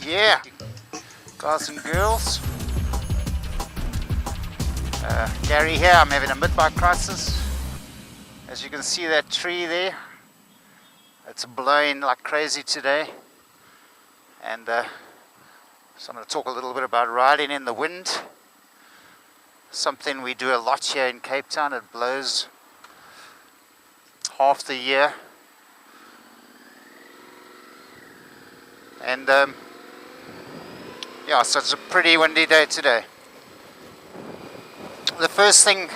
Yeah, guys and girls. Gary here. I'm having a midlife crisis. As you can see that tree there, it's blowing like crazy today. And so I'm going to talk a little bit about riding in the wind. Something we do a lot here in Cape Town. It blows half the year. And yeah, so it's a pretty windy day today. The first thing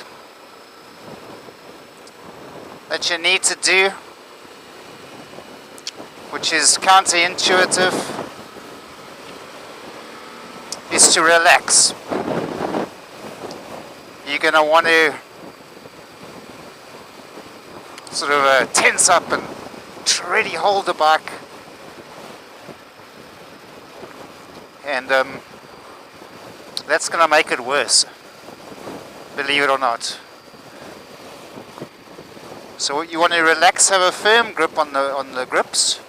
that you need to do, which is counterintuitive, is to relax. You're going to want to sort of tense up and really hold the bike, and that's going to make it worse, believe it or not. So you want to relax, have a firm grip on the grips,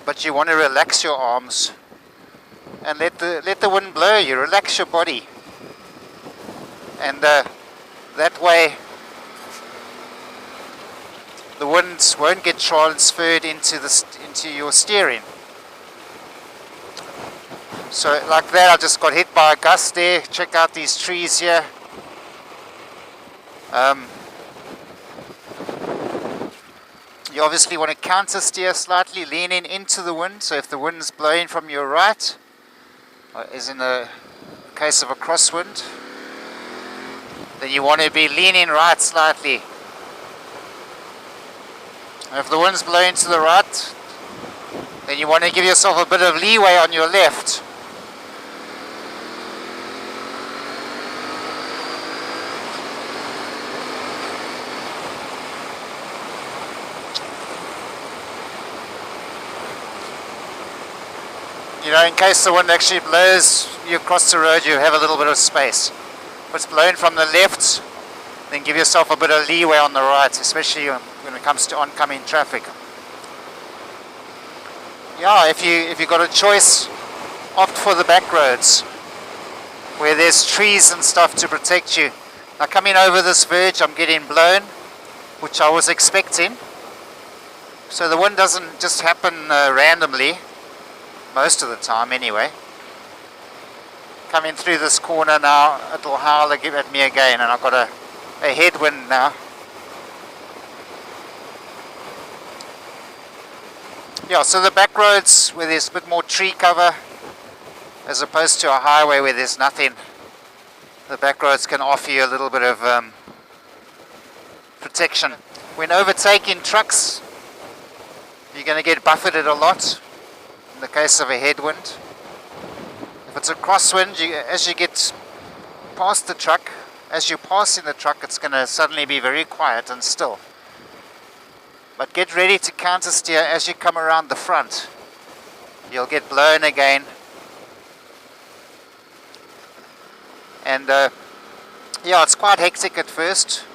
but you want to relax your arms and let the wind blow you. Relax your body, and that way the winds won't get transferred into your steering. So like that, I just got hit by a gust there. Check out these trees here. You obviously want to counter steer slightly, leaning into the wind. So if the wind's blowing from your right, as in the case of a crosswind, then you want to be leaning right slightly. And if the wind's blowing to the right, then you want to give yourself a bit of leeway on your left. You know, in case the wind actually blows you across the road, you have a little bit of space. If it's blowing from the left, then give yourself a bit of leeway on the right, especially when it comes to oncoming traffic. Yeah, if you've got a choice, opt for the back roads where there's trees and stuff to protect you. Now coming over this verge, I'm getting blown, which I was expecting. So the wind doesn't just happen randomly. Most of the time anyway. Coming through this corner now, it'll howl at me again, and I've got a headwind now. Yeah, so the back roads where there's a bit more tree cover as opposed to a highway where there's nothing, the back roads can offer you a little bit of protection. When overtaking trucks, you're going to get buffeted a lot. In the case of a headwind, if it's a crosswind, as you get past the truck, as you're passing the truck, it's going to suddenly be very quiet and still. But get ready to counter steer as you come around the front. You'll get blown again, and yeah, it's quite hectic at first,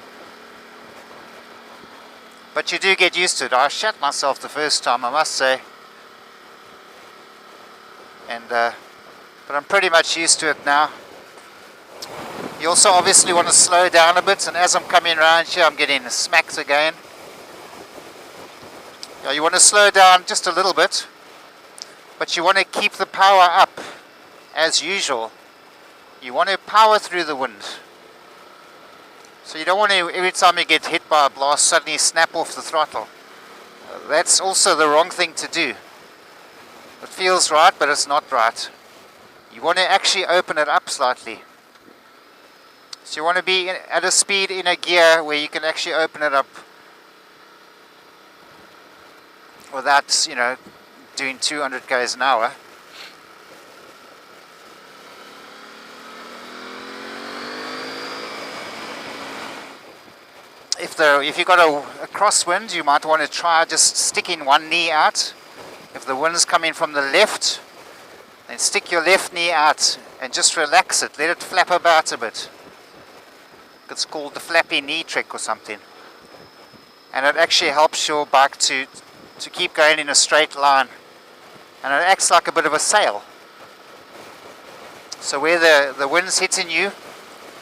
but you do get used to it. I shat myself the first time, I must say. And but I'm pretty much used to it now. You also obviously want to slow down a bit, and as I'm coming around here, I'm getting smacked again. Yeah, you want to slow down just a little bit, but you want to keep the power up as usual. You want to power through the wind. So you don't want to, every time you get hit by a blast, suddenly snap off the throttle. That's also the wrong thing to do. It feels right, but it's not right. You want to actually open it up slightly. So you want to be at a speed in a gear where you can actually open it up without, you know, doing 200 k's an hour. If you've got a crosswind, you might want to try just sticking one knee out. If the wind's coming from the left, then stick your left knee out and just relax it. Let it flap about a bit. It's called the flappy knee trick or something. And it actually helps your bike to keep going in a straight line. and it acts like a bit of a sail. So where the wind's hitting you,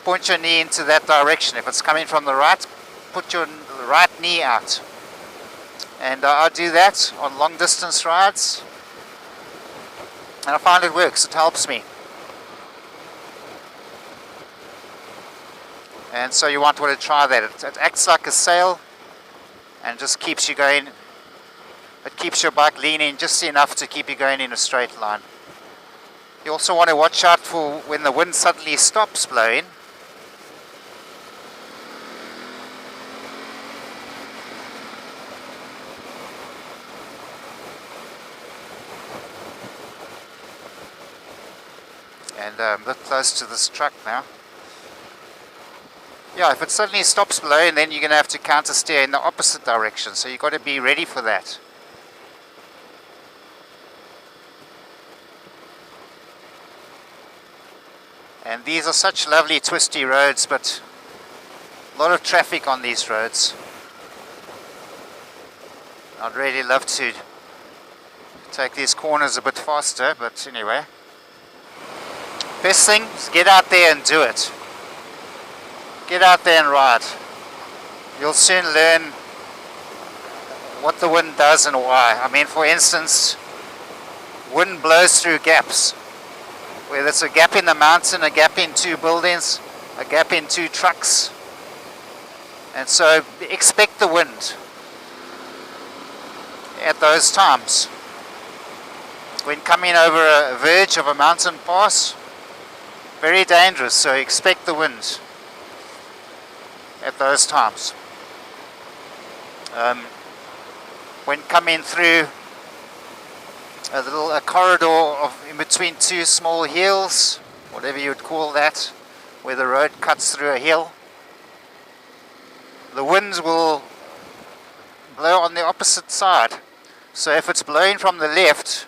point your knee into that direction. If it's coming from the right, put your right knee out. And I do that on long distance rides, and I find it works, it helps me. And so you want to try that. It acts like a sail and just keeps you going. It keeps your bike leaning just enough to keep you going in a straight line. You also want to watch out for when the wind suddenly stops blowing. And I'm a bit close to this truck now. Yeah, if it suddenly stops blowing, then you're going to have to counter steer in the opposite direction. So you've got to be ready for that. And these are such lovely twisty roads, but a lot of traffic on these roads. I'd really love to take these corners a bit faster, but anyway. Best thing is get out there and do it. Get out there and ride. You'll soon learn what the wind does and why. I mean, for instance, wind blows through gaps. Whether it's a gap in the mountain, a gap in two buildings, a gap in two trucks. And so expect the wind at those times. When coming over a verge of a mountain pass, very dangerous, so expect the wind at those times. When coming through a corridor in between two small hills, whatever you would call that, where the road cuts through a hill, the winds will blow on the opposite side. So if it's blowing from the left,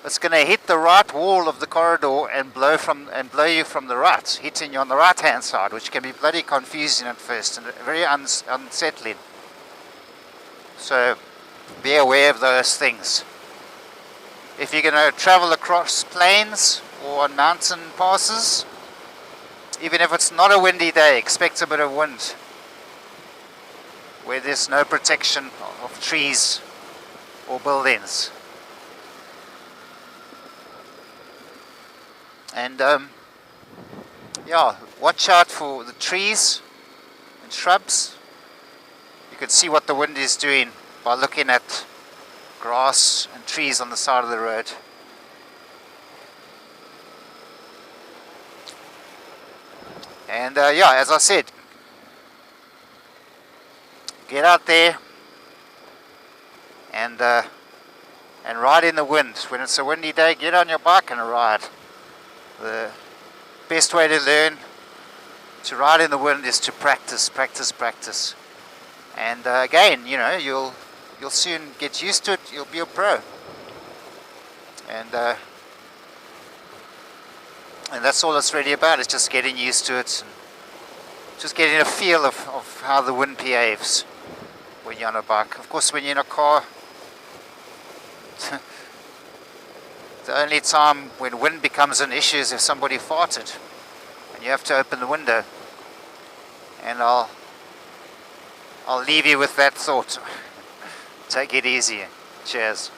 it's going to hit the right wall of the corridor and blow you from the right, hitting you on the right hand side, which can be bloody confusing at first and very unsettling. So be aware of those things. If you're going to travel across plains or on mountain passes, even if it's not a windy day, expect a bit of wind where there's no protection of trees or buildings. And yeah, watch out for the trees and shrubs. You can see what the wind is doing by looking at grass and trees on the side of the road. And yeah, as I said, get out there and ride in the wind. When it's a windy day, get on your bike and ride. The best way to learn to ride in the wind is to practice. And again, you know, you'll soon get used to it. You'll be a pro. And that's all it's really about. It's just getting used to it, and just getting a feel of how the wind behaves when you're on a bike. Of course, when you're in a car, the only time when wind becomes an issue is if somebody farted and you have to open the window. And I'll leave you with that thought. Take it easy. Cheers.